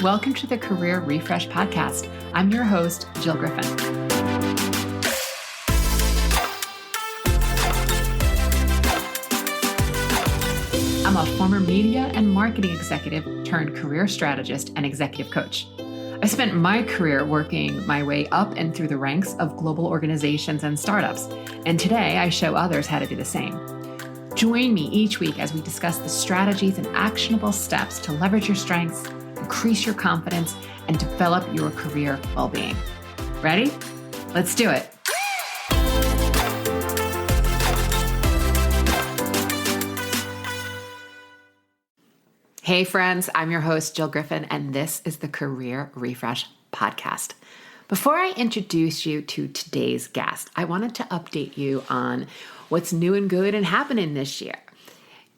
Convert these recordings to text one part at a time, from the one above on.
Welcome to the Career Refresh Podcast. I'm your host, Jill Griffin. I'm a former media and marketing executive turned career strategist and executive coach. I spent my career working my way up and through the ranks of global organizations and startups, and today I show others how to do the same. Join me each week as we discuss the strategies and actionable steps to leverage your strengths, increase your confidence, and develop your career well-being. Ready? Let's do it. Hey friends, I'm your host, Jill Griffin, and this is the Career Refresh Podcast. Before I introduce you to today's guest, I wanted to update you on what's new and good and happening this year.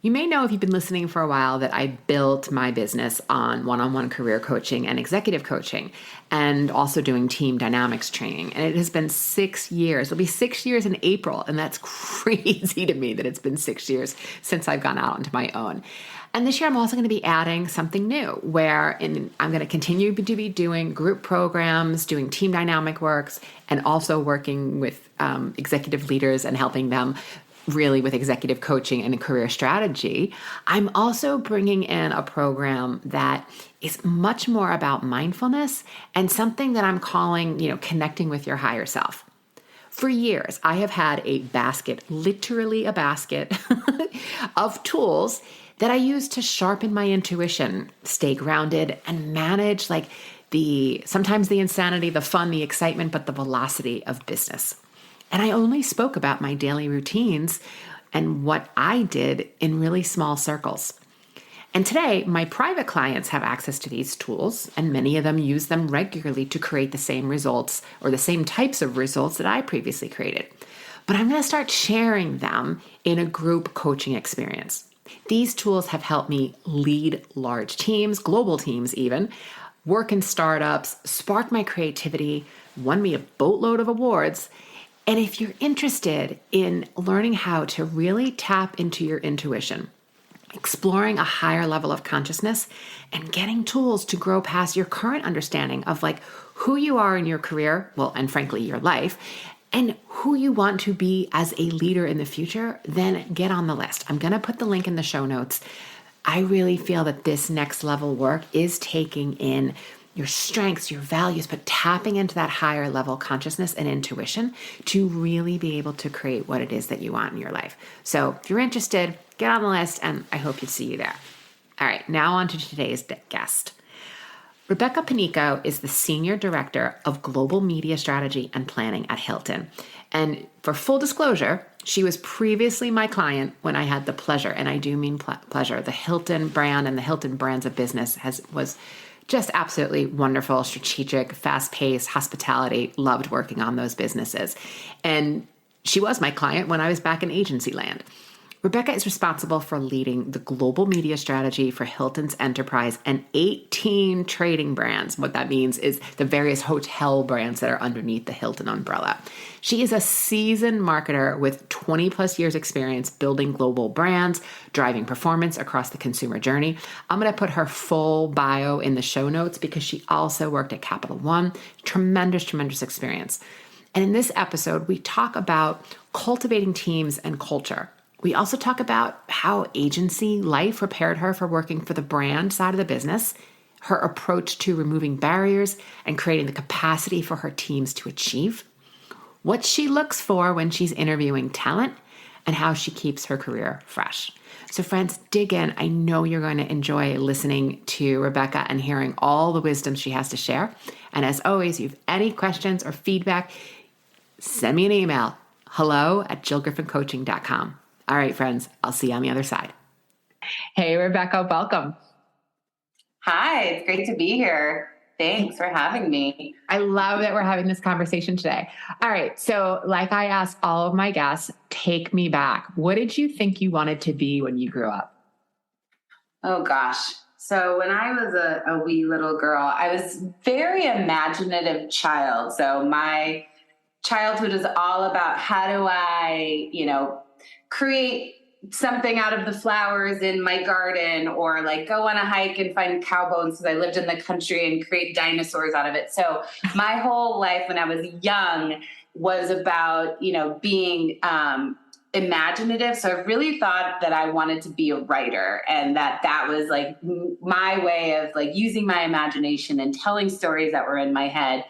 You may know if you've been listening for a while that I built my business on one-on-one career coaching and executive coaching and also doing team dynamics training. And it has been 6 years. It'll be 6 years in April. And that's crazy to me that it's been 6 years since I've gone out onto my own. And this year I'm also going to be adding something new I'm going to continue to be doing group programs, doing team dynamic works, and also working with executive leaders and helping them really with executive coaching and career strategy. I'm also bringing in a program that is much more about mindfulness and something that I'm calling, connecting with your higher self. For years, I have had a basket, literally a basket of tools that I use to sharpen my intuition, stay grounded, and manage sometimes the insanity, the fun, the excitement, but the velocity of business. And I only spoke about my daily routines and what I did in really small circles. And today, my private clients have access to these tools, and many of them use them regularly to create the same results or the same types of results that I previously created. But I'm going to start sharing them in a group coaching experience. These tools have helped me lead large teams, global teams even, work in startups, spark my creativity, won me a boatload of awards. And if you're interested in learning how to really tap into your intuition, exploring a higher level of consciousness, and getting tools to grow past your current understanding of who you are in your career, and frankly, your life, and who you want to be as a leader in the future, then get on the list. I'm going to put the link in the show notes. I really feel that this next level work is taking in your strengths, your values, but tapping into that higher level consciousness and intuition to really be able to create what it is that you want in your life. So if you're interested, get on the list, and I hope to see you there. All right, now on to today's guest. Rebecca Panico is the Senior Director of Global Media Strategy and Planning at Hilton. And for full disclosure, she was previously my client when I had the pleasure, and I do mean pleasure. The Hilton brand and the Hilton brands of business was just absolutely wonderful, strategic, fast-paced, hospitality, loved working on those businesses. And she was my client when I was back in agency land. Rebecca is responsible for leading the global media strategy for Hilton's enterprise and 18 trading brands. What that means is the various hotel brands that are underneath the Hilton umbrella. She is a seasoned marketer with 20 plus years experience building global brands, driving performance across the consumer journey. I'm going to put her full bio in the show notes because she also worked at Capital One. Tremendous experience. And in this episode, we talk about cultivating teams and culture. We also talk about how agency life prepared her for working for the brand side of the business, her approach to removing barriers and creating the capacity for her teams to achieve, what she looks for when she's interviewing talent, and how she keeps her career fresh. So friends, dig in. I know you're going to enjoy listening to Rebecca and hearing all the wisdom she has to share. And as always, if you have any questions or feedback, send me an email, hello@jillgriffincoaching.com. All right, friends, I'll see you on the other side. Hey, Rebecca, welcome. Hi, it's great to be here. Thanks for having me. I love that we're having this conversation today. All right, so like I ask all of my guests, take me back. What did you think you wanted to be when you grew up? Oh, gosh. So when I was a wee little girl, I was very imaginative child. So my childhood is all about how do I, create something out of the flowers in my garden, or like go on a hike and find cow bones because I lived in the country, and create dinosaurs out of it. So my whole life when I was young was about, being imaginative. So I really thought that I wanted to be a writer, and that was like my way of like using my imagination and telling stories that were in my head.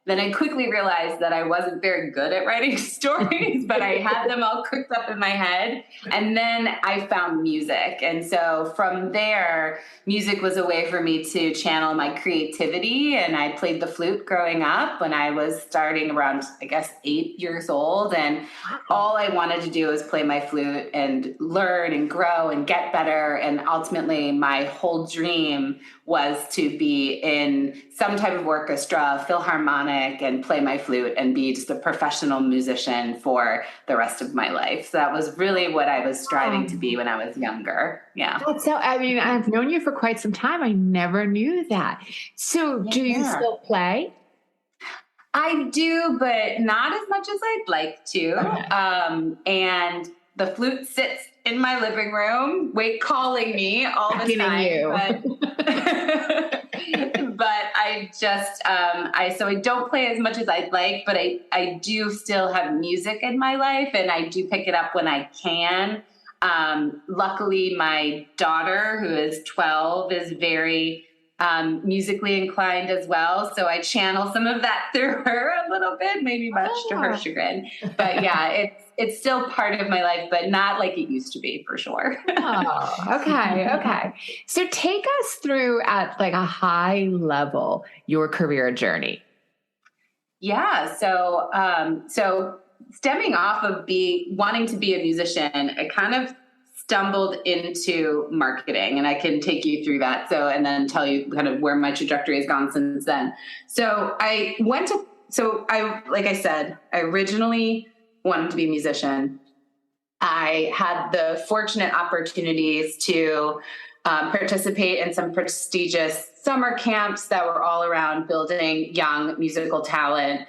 Then I quickly realized that I wasn't very good at writing stories, but I had them all cooked up in my head. And then I found music. And so from there, music was a way for me to channel my creativity. And I played the flute growing up when I was starting around, I guess, 8 years old. And all I wanted to do was play my flute and learn and grow and get better. And ultimately, my whole dream was to be in some type of orchestra, philharmonic, and play my flute and be just a professional musician for the rest of my life. So that was really what I was striving to be when I was younger. Yeah. So, I've known you for quite some time. I never knew that. So do you still play? I do, but not as much as I'd like to. Okay. And the flute sits in my living room, calling me all the time. But I just, so I don't play as much as I'd like, but I do still have music in my life, and I do pick it up when I can. Luckily, my daughter, who is 12, is very musically inclined as well. So I channel some of that through her a little bit, maybe much to her chagrin. But yeah, it's still part of my life, but not like it used to be, for sure. Okay. So take us through at like a high level your career journey. Yeah. So stemming off of wanting to be a musician, I kind of stumbled into marketing, and I can take you through that. And then tell you kind of where my trajectory has gone since then. Like I said, I originally wanted to be a musician. I had the fortunate opportunities to participate in some prestigious summer camps that were all around building young musical talent,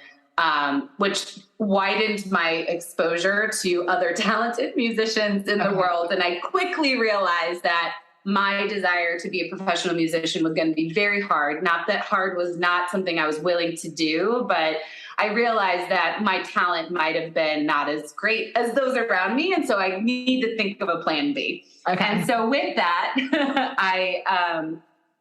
which widened my exposure to other talented musicians in the world. And I quickly realized that my desire to be a professional musician was going to be very hard. Not that hard was not something I was willing to do, but I realized that my talent might have been not as great as those around me. And so I need to think of a plan B. Okay. And so with that, I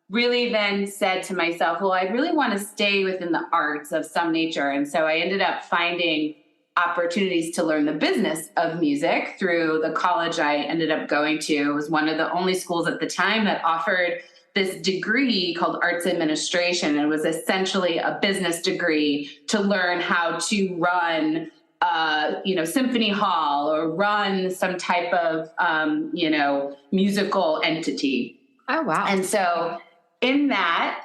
really then said to myself, well, I really want to stay within the arts of some nature. And so I ended up finding opportunities to learn the business of music through the college I ended up going to. It was one of the only schools at the time that offered this degree called arts administration. It was essentially a business degree to learn how to run symphony hall, or run some type of, musical entity. Oh, wow. And so in that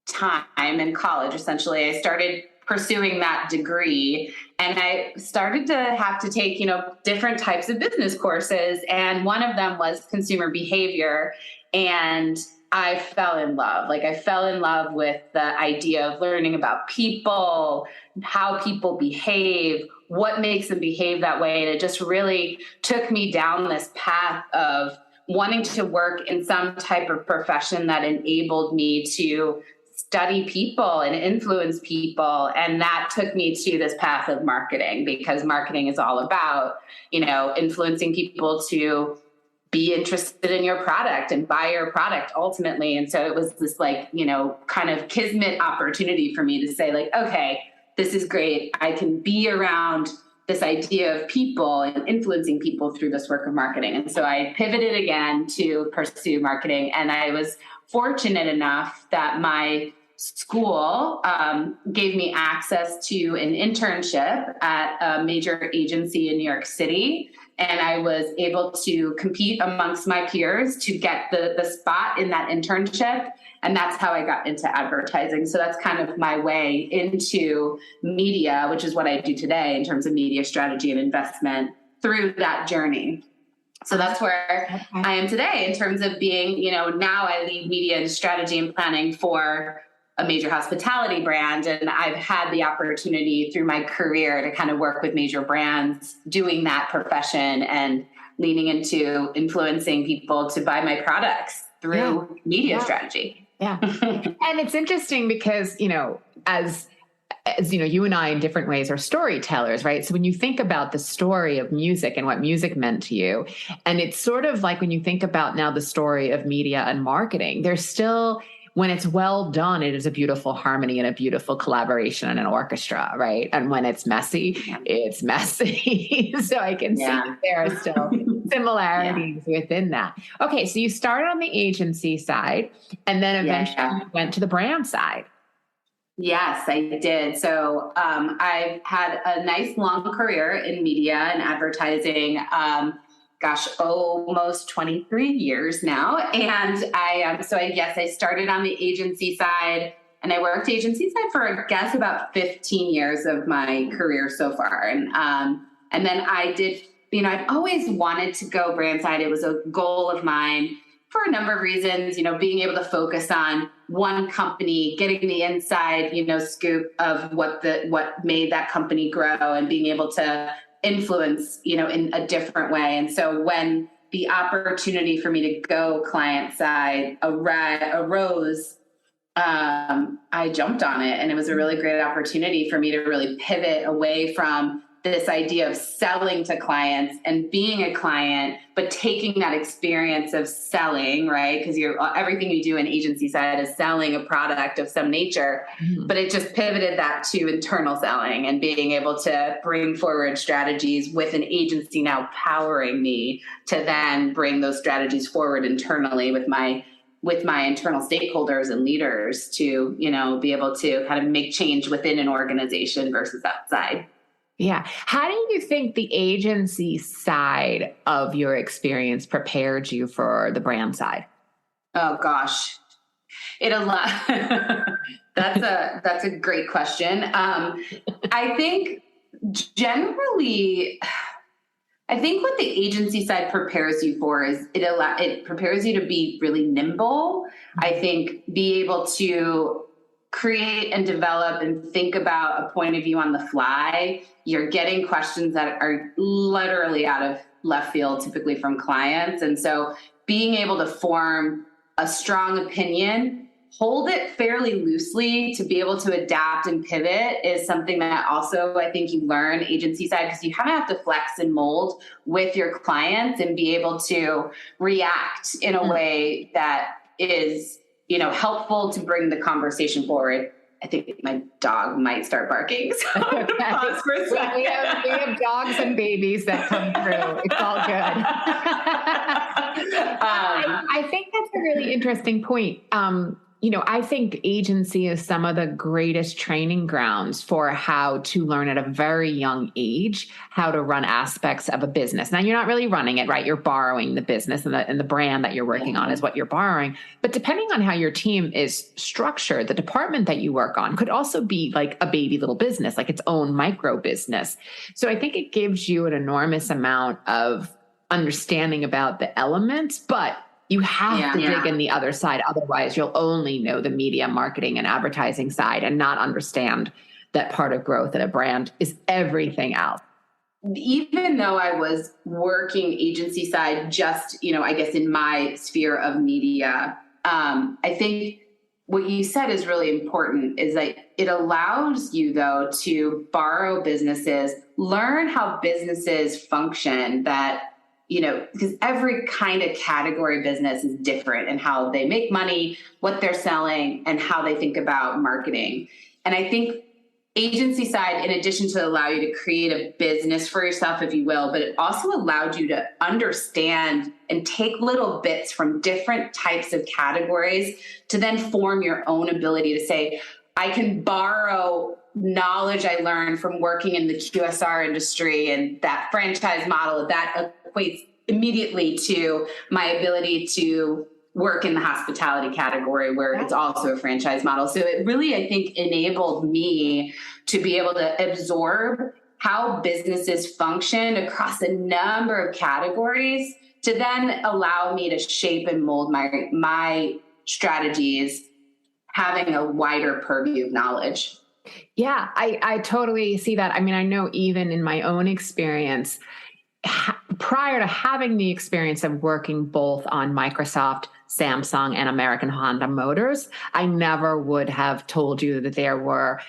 time in college, essentially, I started pursuing that degree, and I started to have to take, different types of business courses. And one of them was consumer behavior. And I fell in love. I fell in love with the idea of learning about people, how people behave, what makes them behave that way. And it just really took me down this path of wanting to work in some type of profession that enabled me to study people and influence people. And that took me to this path of marketing, because marketing is all about, influencing people to be interested in your product and buy your product ultimately. And so it was this kind of kismet opportunity for me to say okay, this is great. I can be around this idea of people and influencing people through this work of marketing. And so I pivoted again to pursue marketing. And I was fortunate enough that my school gave me access to an internship at a major agency in New York City. And I was able to compete amongst my peers to get the spot in that internship. And that's how I got into advertising. So that's kind of my way into media, which is what I do today in terms of media strategy and investment through that journey. So that's where I am today in terms of being, now I lead media and strategy and planning for a major hospitality brand. And I've had the opportunity through my career to kind of work with major brands doing that profession and leaning into influencing people to buy my products through media strategy. Yeah. And it's interesting because, as you and I in different ways are storytellers, right? So when you think about the story of music and what music meant to you, and it's sort of like when you think about now the story of media and marketing, there's still, when it's well done, it is a beautiful harmony and a beautiful collaboration and an orchestra, right? And when it's messy, it's messy. So I can see that there are still similarities within that. Okay, so you started on the agency side and then eventually you went to the brand side. Yes, I did. So I've had a nice long career in media and advertising. Almost 23 years now. And I started on the agency side, and I worked agency side for, I guess, about 15 years of my career so far. And then I did, I've always wanted to go brand side. It was a goal of mine for a number of reasons, being able to focus on one company, getting the inside, scoop of what made that company grow, and being able to influence, in a different way. And so when the opportunity for me to go client side arose, I jumped on it, and it was a really great opportunity for me to really pivot away from this idea of selling to clients and being a client, but taking that experience of selling, right? Because everything you do in agency side is selling a product of some nature, but it just pivoted that to internal selling and being able to bring forward strategies with an agency now powering me to then bring those strategies forward internally with my internal stakeholders and leaders to, be able to kind of make change within an organization versus outside. Yeah. How do you think the agency side of your experience prepared you for the brand side? Oh gosh, that's a great question. I think generally, what the agency side prepares you for is it prepares you to be really nimble. I think be able to create and develop and think about a point of view on the fly. You're getting questions that are literally out of left field, typically from clients. And so being able to form a strong opinion, hold it fairly loosely to be able to adapt and pivot is something that also I think you learn agency side, because you kind of have to flex and mold with your clients and be able to react in a way that is helpful to bring the conversation forward. I think my dog might start barking. So pause for a second. We have dogs and babies that come through. It's all good. I think that's a really interesting point. I think agency is some of the greatest training grounds for how to learn at a very young age how to run aspects of a business. Now, you're not really running it, right? You're borrowing the business, and the brand that you're working on is what you're borrowing. But depending on how your team is structured, the department that you work on could also be like a baby little business, like its own micro business. So I think it gives you an enormous amount of understanding about the elements, but you have to dig in the other side. Otherwise, you'll only know the media, marketing, and advertising side and not understand that part of growth at a brand is everything else. Even though I was working agency side, just, I guess in my sphere of media, I think what you said is really important, is that it allows you, though, to borrow businesses, learn how businesses function, that because every kind of category business is different in how they make money, what they're selling, and how they think about marketing. And I think agency side, in addition to allow you to create a business for yourself, if you will, but it also allowed you to understand and take little bits from different types of categories to then form your own ability to say, I can borrow knowledge I learned from working in the QSR industry and that franchise model that equates immediately to my ability to work in the hospitality category, where it's also a franchise model. So it really, I think, enabled me to be able to absorb how businesses function across a number of categories to then allow me to shape and mold my strategies having a wider purview of knowledge. Yeah, I totally see that. I mean, I know even in my own experience, prior to having the experience of working both on Microsoft, Samsung, and American Honda Motors, I never would have told you that there were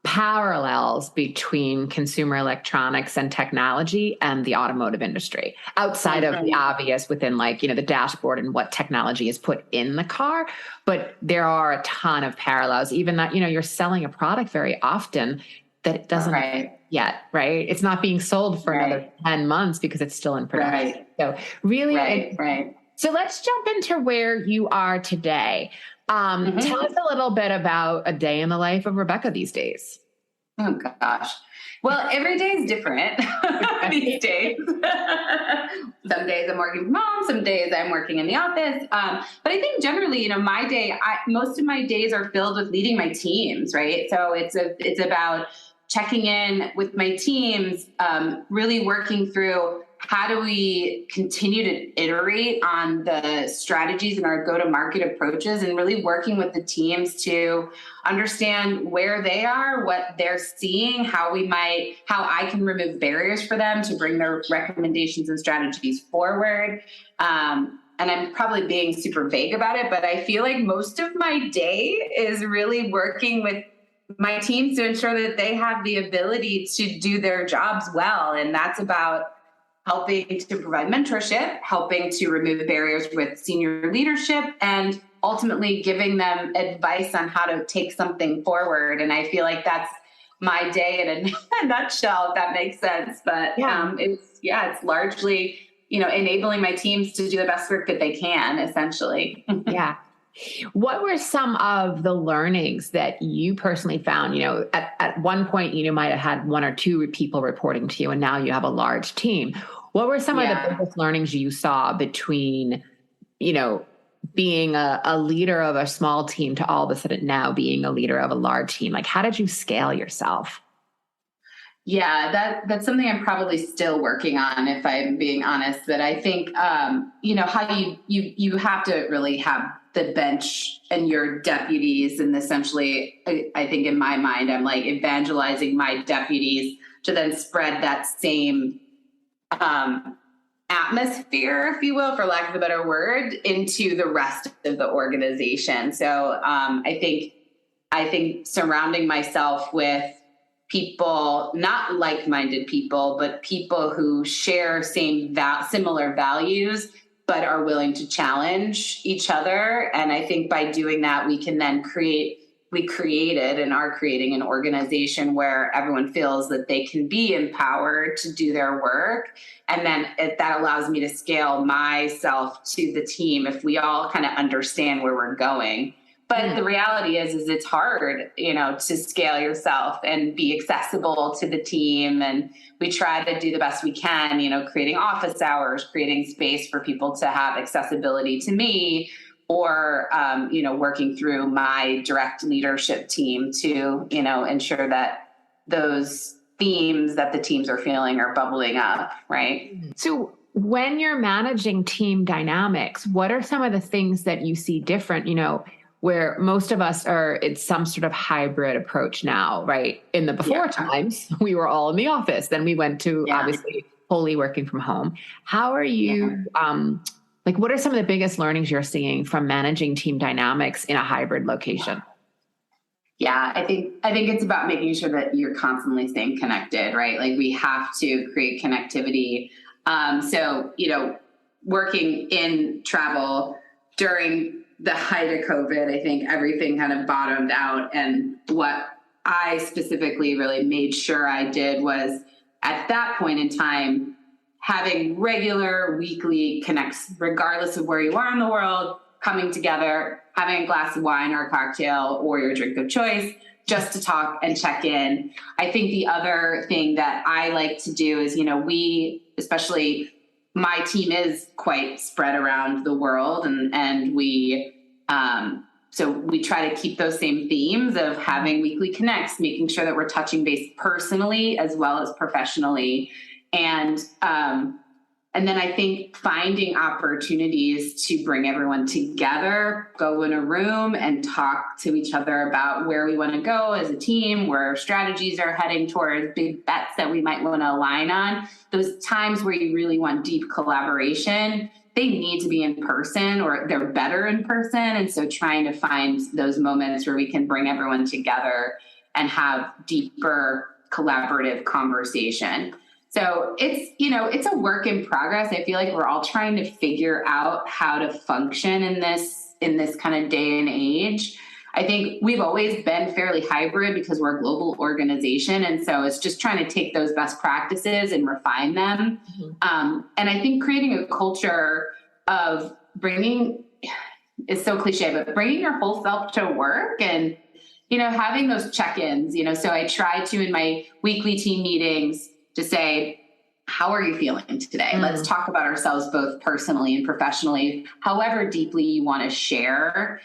parallels between consumer electronics and technology and the automotive industry, outside of the obvious within, like, the dashboard and what technology is put in the car. But there are a ton of parallels, even that, you're selling a product very often that it doesn't yet, right? It's not being sold for another 10 months because it's still in production. So really, So let's jump into where you are today. Tell us a little bit about a day in the life of Rebecca these days. Oh gosh. Well, every day is different these days. Some days I'm working from home, some days I'm working in the office. But I think generally, my day, most of my days are filled with leading my teams, right? So it's about checking in with my teams, really working through how do we continue to iterate on the strategies and our go-to-market approaches, and really working with the teams to understand where they are, what they're seeing, how I can remove barriers for them to bring their recommendations and strategies forward. And I'm probably being super vague about it, but I feel like most of my day is really working with my teams to ensure that they have the ability to do their jobs well. And that's about helping to provide mentorship, helping to remove barriers with senior leadership, and ultimately giving them advice on how to take something forward. And I feel like that's my day in a nutshell, if that makes sense. But it's largely, enabling my teams to do the best work that they can, essentially. Yeah. What were some of the learnings that you personally found? At one point, you might have had one or two people reporting to you, and now you have a large team. What were some of the biggest learnings you saw between, being a leader of a small team to all of a sudden now being a leader of a large team? Like, how did you scale yourself? Yeah, that's something I'm probably still working on, if I'm being honest. But I think, how you have to really have the bench and your deputies, and essentially, I think in my mind, I'm like evangelizing my deputies to then spread that same atmosphere, if you will, for lack of a better word, into the rest of the organization. So I think surrounding myself with people, not like-minded people, but people who share similar values, but are willing to challenge each other. And I think by doing that, we can then we created and are creating an organization where everyone feels that they can be empowered to do their work. And then that allows me to scale myself to the team if we all kind of understand where we're going. But the reality is it's hard, to scale yourself and be accessible to the team. And we try to do the best we can, creating office hours, creating space for people to have accessibility to me, or, working through my direct leadership team to, ensure that those themes that the teams are feeling are bubbling up, right? So when you're managing team dynamics, what are some of the things that you see different, where most of us it's some sort of hybrid approach now, right? In the before times, we were all in the office. Then we went to obviously wholly working from home. How are you, what are some of the biggest learnings you're seeing from managing team dynamics in a hybrid location? Yeah, I think it's about making sure that you're constantly staying connected, right? Like, we have to create connectivity. So, working in travel during the height of COVID, I think everything kind of bottomed out. And what I specifically really made sure I did was, at that point in time, having regular weekly connects, regardless of where you are in the world, coming together, having a glass of wine or a cocktail or your drink of choice, just to talk and check in. I think the other thing that I like to do is, especially my team is quite spread around the world, and so we try to keep those same themes of having weekly connects, making sure that we're touching base personally as well as professionally. And And then I think finding opportunities to bring everyone together, go in a room and talk to each other about where we want to go as a team, where strategies are heading towards, big bets that we might want to align on. Those times where you really want deep collaboration, they need to be in person, or they're better in person. And so trying to find those moments where we can bring everyone together and have deeper collaborative conversation. So it's a work in progress. I feel like we're all trying to figure out how to function in this kind of day and age. I think we've always been fairly hybrid because we're a global organization. And so it's just trying to take those best practices and refine them. Mm-hmm. And I think creating a culture of bringing, is so cliche, but bringing your whole self to work and, having those check-ins, so I try to, in my weekly team meetings, to say, how are you feeling today? Mm. Let's talk about ourselves both personally and professionally, however deeply you want to share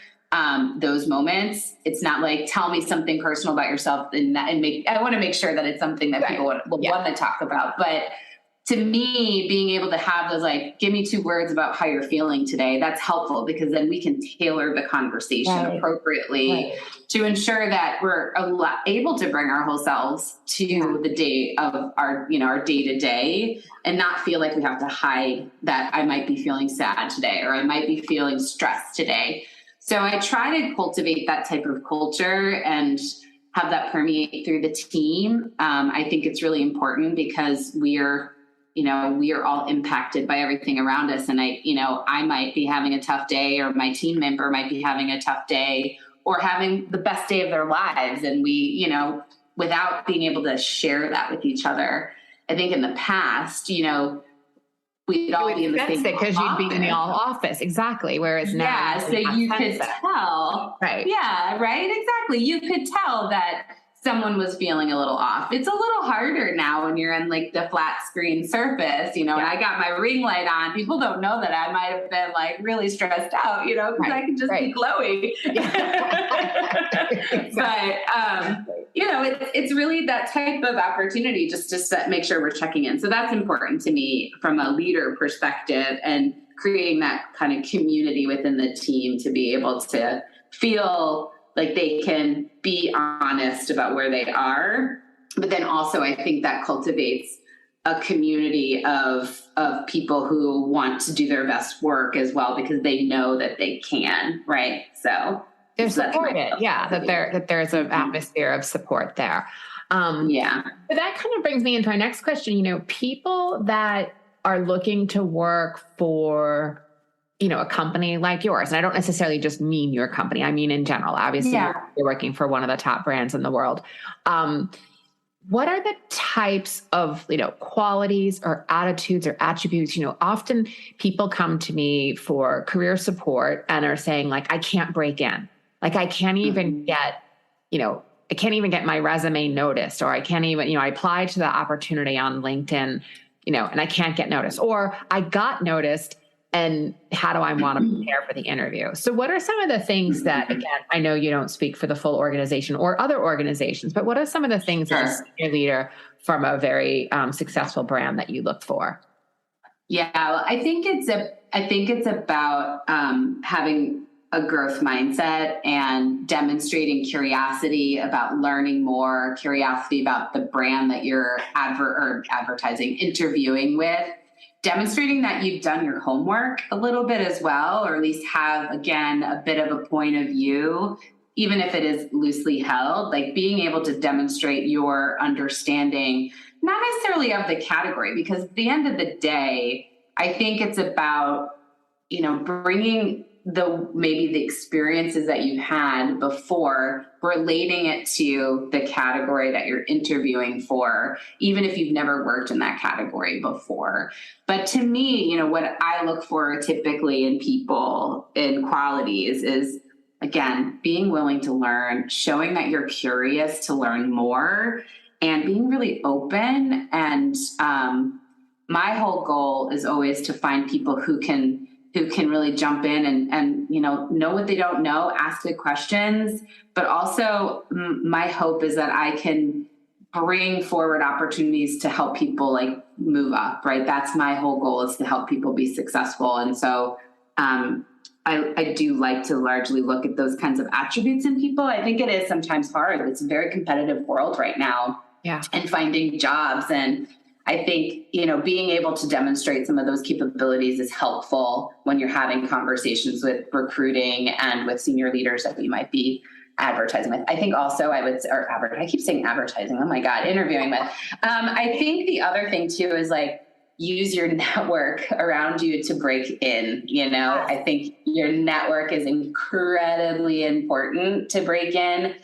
those moments. It's not like, tell me something personal about yourself I want to make sure that it's something that people will want to talk about. But to me, being able to have those, like, give me 2 words about how you're feeling today, that's helpful, because then we can tailor the conversation appropriately to ensure that we're able to bring our whole selves to the day of our day to day, and not feel like we have to hide that I might be feeling sad today, or I might be feeling stressed today. So I try to cultivate that type of culture and have that permeate through the team. I think it's really important because we are all impacted by everything around us. And I might be having a tough day, or my team member might be having a tough day, or having the best day of their lives. And we, without being able to share that with each other, I think in the past, we'd all be in the same because you'd be in the office. Exactly. Whereas now, so you could tell. Right. Yeah. Right. Exactly. You could tell that someone was feeling a little off. It's a little harder now when you're in like the flat screen surface, and I got my ring light on. People don't know that I might have been like really stressed out, because I can just be glowy. But, it's really that type of opportunity just to make sure we're checking in. So that's important to me from a leader perspective, and creating that kind of community within the team to be able to feel like they can be honest about where they are. But then also, I think that cultivates a community of people who want to do their best work as well, because they know that they can, right? So they're supported. Yeah. That there's an atmosphere of support there. So that kind of brings me into our next question. People that are looking to work for, a company like yours. And I don't necessarily just mean your company. I mean, in general, obviously you're working for one of the top brands in the world. What are the types of, qualities or attitudes or attributes? Often people come to me for career support and are saying, like, I can't break in. Like, I can't even get, I can't even get my resume noticed, or I can't even, I applied to the opportunity on LinkedIn, and I can't get noticed, or I got noticed. And how do I want to prepare for the interview? So what are some of the things that, again, I know you don't speak for the full organization or other organizations, but what are some of the things as a senior leader from a very successful brand that you look for? Yeah, well, I think it's about having a growth mindset and demonstrating curiosity about learning more, curiosity about the brand that you're advertising, interviewing with. Demonstrating that you've done your homework a little bit as well, or at least have, again, a bit of a point of view, even if it is loosely held, like being able to demonstrate your understanding, not necessarily of the category, because at the end of the day, I think it's about, bringing maybe the experiences that you've had before, relating it to the category that you're interviewing for, even if you've never worked in that category before. But to me, what I look for typically in people, in qualities, is, again, being willing to learn, showing that you're curious to learn more, and being really open. And my whole goal is always to find people who can really jump in and know what they don't know, ask good questions. But also my hope is that I can bring forward opportunities to help people like move up, right? That's my whole goal, is to help people be successful. And so I do like to largely look at those kinds of attributes in people. I think it is sometimes hard. It's a very competitive world right now. Yeah. And finding jobs. And I think, being able to demonstrate some of those capabilities is helpful when you're having conversations with recruiting and with senior leaders that we might be advertising with. I think also I keep saying advertising. Oh my God, interviewing with. I think the other thing too is like, use your network around you to break in. I think your network is incredibly important to break in.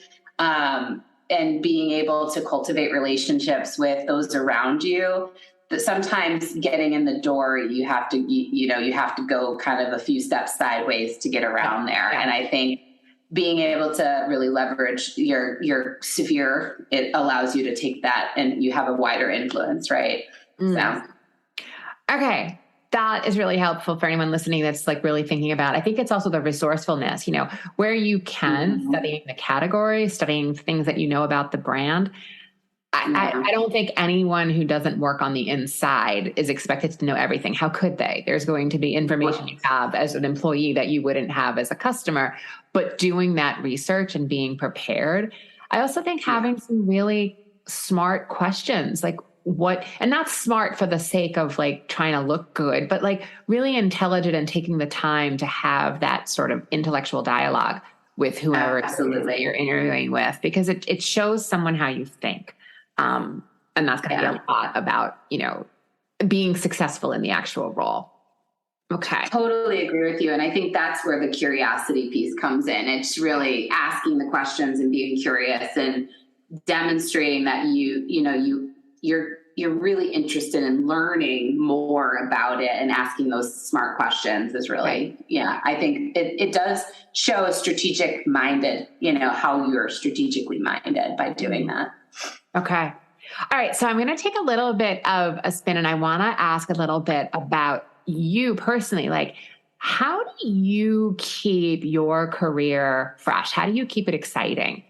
And being able to cultivate relationships with those around you. That sometimes getting in the door, you have to go kind of a few steps sideways to get around there. And I think being able to really leverage your sphere, it allows you to take that and you have a wider influence, right? So. Okay. That is really helpful for anyone listening that's like really thinking about. I think it's also the resourcefulness, where you can, studying the category, studying things that about the brand. I don't think anyone who doesn't work on the inside is expected to know everything. How could they? There's going to be information you have as an employee that you wouldn't have as a customer, but doing that research and being prepared. I also think having some really smart questions, like and not smart for the sake of like trying to look good, but like really intelligent and taking the time to have that sort of intellectual dialogue with whoever you're interviewing with, because it shows someone how you think. And that's going to be a lot about, being successful in the actual role. Okay. Totally agree with you. And I think that's where the curiosity piece comes in. It's really asking the questions and being curious and demonstrating that you're really interested in learning more about it, and asking those smart questions is really, I think it does show a strategic minded, how you're strategically minded by doing that. Okay. All right. So I'm going to take a little bit of a spin, and I want to ask a little bit about you personally. Like, how do you keep your career fresh? How do you keep it exciting?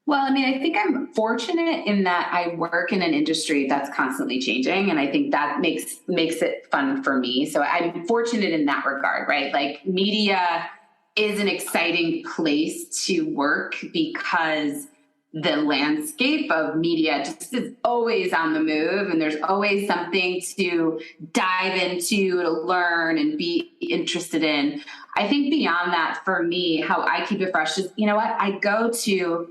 Well, I mean, I think I'm fortunate in that I work in an industry that's constantly changing. And I think that makes it fun for me. So I'm fortunate in that regard, right? Like, media is an exciting place to work because the landscape of media just is always on the move, and there's always something to dive into, to learn and be interested in. I think beyond that, for me, how I keep it fresh is, I go to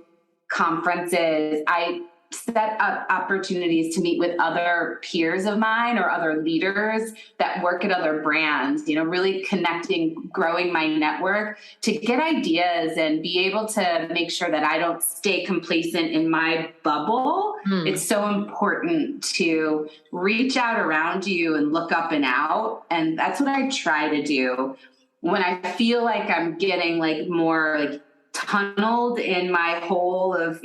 conferences, I set up opportunities to meet with other peers of mine or other leaders that work at other brands, really connecting, growing my network to get ideas and be able to make sure that I don't stay complacent in my bubble. It's so important to reach out around you and look up and out. And that's what I try to do when I feel like I'm getting like more like tunneled in my hole of,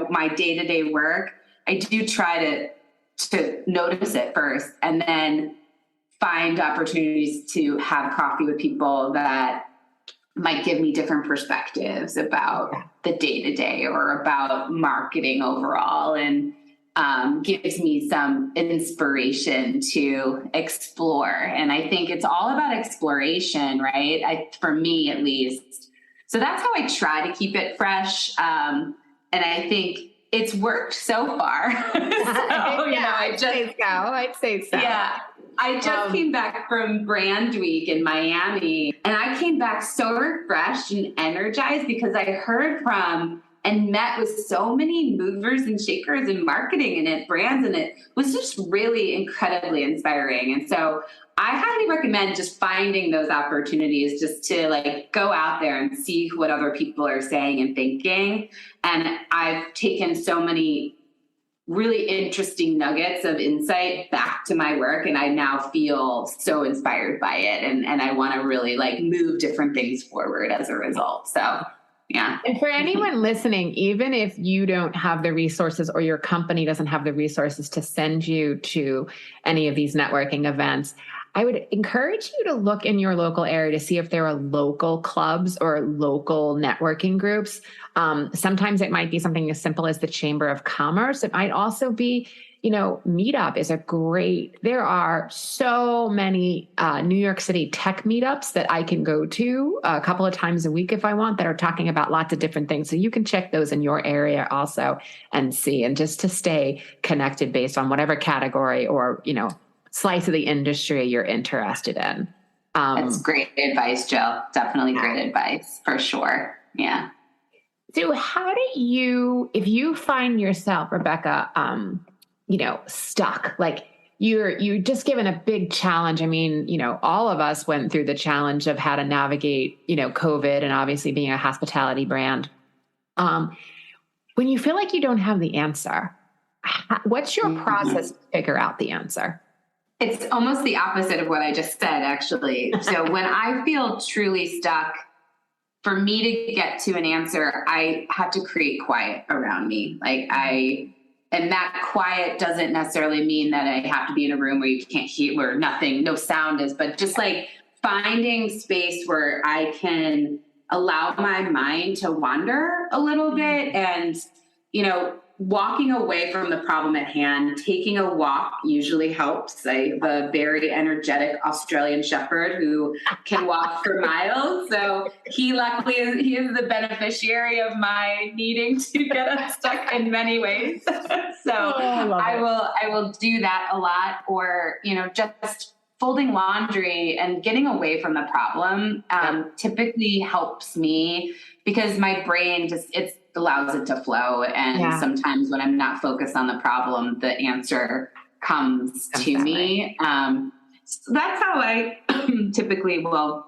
my day-to-day work. I do try to notice it first, and then find opportunities to have coffee with people that might give me different perspectives about the day-to-day or about marketing overall, and gives me some inspiration to explore. And I think it's all about exploration, right? For me, at least. So that's how I try to keep it fresh. And I think it's worked so far. I'd say so. Yeah. I just came back from Brand Week in Miami, and I came back so refreshed and energized because I heard from and met with so many movers and shakers in marketing and at brands, and it was just really incredibly inspiring. And so I highly recommend just finding those opportunities just to like go out there and see what other people are saying and thinking. And I've taken so many really interesting nuggets of insight back to my work, and I now feel so inspired by it. And I want to really like move different things forward as a result. So yeah. And for anyone listening, even if you don't have the resources or your company doesn't have the resources to send you to any of these networking events, I would encourage you to look in your local area to see if there are local clubs or local networking groups. Sometimes it might be something as simple as the Chamber of Commerce. It might also be, Meetup is there are so many New York City tech meetups that I can go to a couple of times a week if I want, that are talking about lots of different things. So you can check those in your area also and see, and just to stay connected based on whatever category or, slice of the industry you're interested in. That's great advice, Jill. Definitely great advice for sure. Yeah. So how do if you find yourself, Rebecca, stuck, like you're just given a big challenge. I mean, all of us went through the challenge of how to navigate, COVID, and obviously being a hospitality brand. When you feel like you don't have the answer, what's your process to figure out the answer? It's almost the opposite of what I just said, actually. So when I feel truly stuck, for me to get to an answer, I have to create quiet around me. And that quiet doesn't necessarily mean that I have to be in a room where you can't hear, where no sound is, but just like finding space where I can allow my mind to wander a little bit, and, walking away from the problem at hand. Taking a walk usually helps. I have a very energetic Australian Shepherd who can walk for miles. So he is the beneficiary of my needing to get unstuck in many ways. So I will do that a lot, or, just folding laundry and getting away from the problem typically helps me, because my brain it allows it to flow. And sometimes when I'm not focused on the problem, the answer comes to me. So that's how I typically will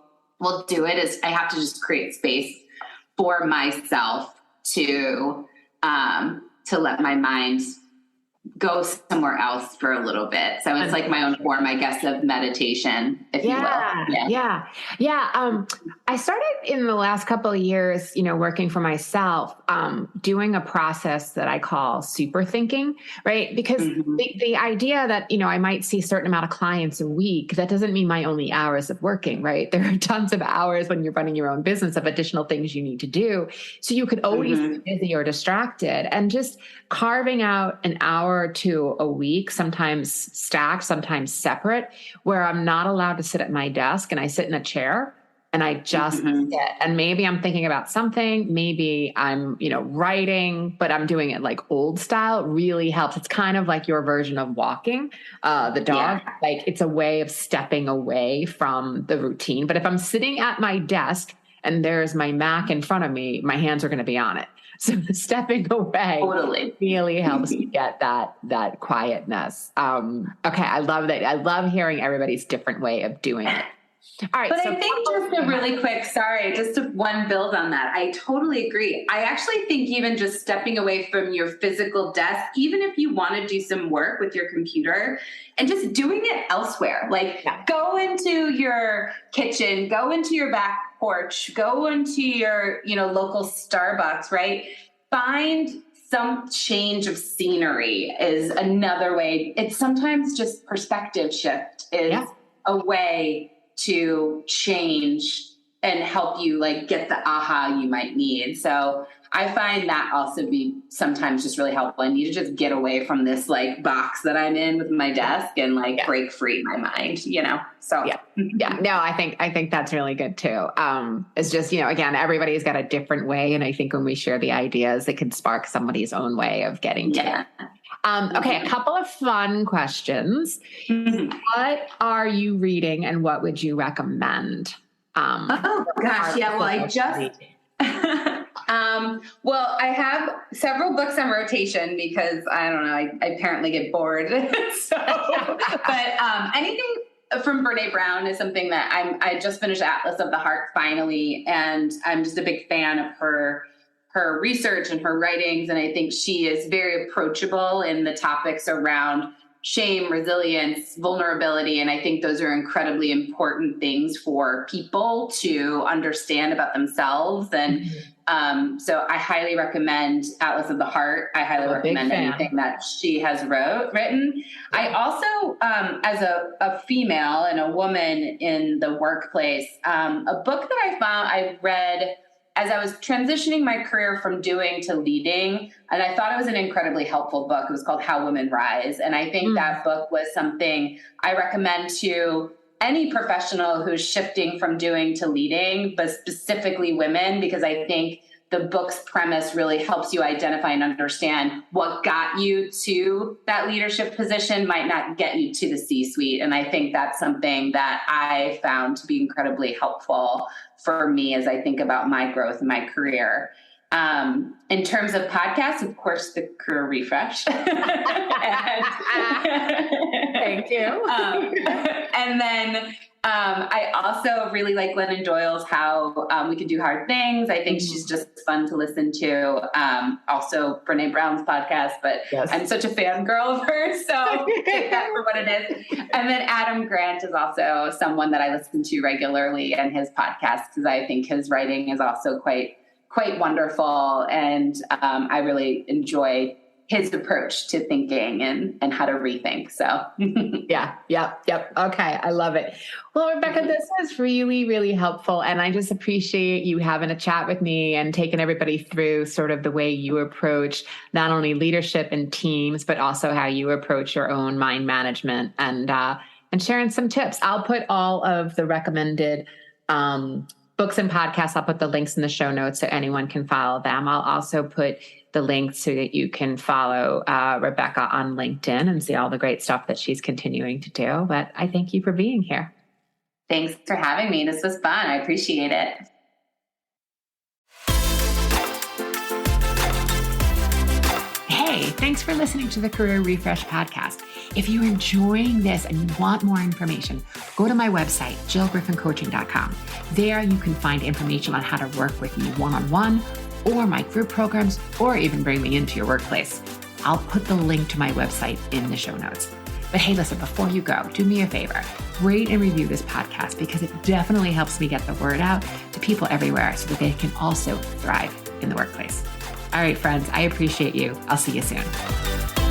do it, is I have to just create space for myself to let my mind go somewhere else for a little bit. So it's like my own form, I guess, of meditation, if you will. Yeah. I started in the last couple of years, working for myself, doing a process that I call super thinking, right? Because the idea that, I might see a certain amount of clients a week, that doesn't mean my only hours of working, right? There are tons of hours when you're running your own business of additional things you need to do. So you could always be busy or distracted, and just carving out an hour or two a week, sometimes stacked, sometimes separate, where I'm not allowed to sit at my desk and I sit in a chair and I just sit. And maybe I'm thinking about something, maybe I'm, writing, but I'm doing it like old style. It really helps. It's kind of like your version of walking the dog. Yeah. Like it's a way of stepping away from the routine. But if I'm sitting at my desk and there's my Mac in front of me, my hands are going to be on it. So stepping away really helps me get that quietness. Okay. I love that. I love hearing everybody's different way of doing it. All right. But I think just a really quick, one build on that. I totally agree. I actually think even just stepping away from your physical desk, even if you want to do some work with your computer and just doing it elsewhere, go into your kitchen, go into your back porch, go into your, local Starbucks, right? Find some change of scenery is another way. It's sometimes just perspective shift is a way to change and help you get the aha you might need. So I find that also be sometimes just really helpful. I need to just get away from this box that I'm in with my desk and break free my mind, So no, I think that's really good too. It's just, again, everybody's got a different way. And I think when we share the ideas, it can spark somebody's own way of getting to it. Okay, a couple of fun questions. What are you reading and what would you recommend? I just... well, I have several books on rotation because I don't know, I apparently get bored. But anything from Brene Brown is something that I just finished Atlas of the Heart finally, and I'm just a big fan of her research and her writings. And I think she is very approachable in the topics around shame, resilience, vulnerability. And I think those are incredibly important things for people to understand about themselves. And So I highly recommend Atlas of the Heart. I highly recommend anything that she has written. I also, as a female and a woman in the workplace, a book that I read as I was transitioning my career from doing to leading, and I thought it was an incredibly helpful book. It was called How Women Rise. And I think that book was something I recommend to any professional who's shifting from doing to leading, but specifically women, because I think the book's premise really helps you identify and understand what got you to that leadership position might not get you to the C-suite. And I think that's something that I found to be incredibly helpful for me as I think about my growth in my career. In terms of podcasts, of course, the Career Refresh. Thank you. And then I also really like Glennon Doyle's How We Can Do Hard Things. I think she's just fun to listen to. Also Brene Brown's podcast, but yes. I'm such a fangirl of hers, so take that for what it is. And then Adam Grant is also someone that I listen to regularly, and his podcast, because I think his writing is also quite wonderful. And I really enjoy his approach to thinking and how to rethink. So Yep. Okay. I love it. Well, Rebecca, this was really, really helpful. And I just appreciate you having a chat with me and taking everybody through sort of the way you approach not only leadership and teams, but also how you approach your own mind management and sharing some tips. I'll put all of the recommended books and podcasts. I'll put the links in the show notes so anyone can follow them. I'll also put the links so that you can follow Rebecca on LinkedIn and see all the great stuff that she's continuing to do. But I thank you for being here. Thanks for having me. This was fun. I appreciate it. Hey, thanks for listening to the Career Refresh podcast. If you're enjoying this and you want more information, go to my website, jillgriffincoaching.com. There you can find information on how to work with me one-on-one, or my group programs, or even bring me into your workplace. I'll put the link to my website in the show notes. But hey, listen, before you go, do me a favor, rate and review this podcast, because it definitely helps me get the word out to people everywhere so that they can also thrive in the workplace. All right, friends, I appreciate you. I'll see you soon.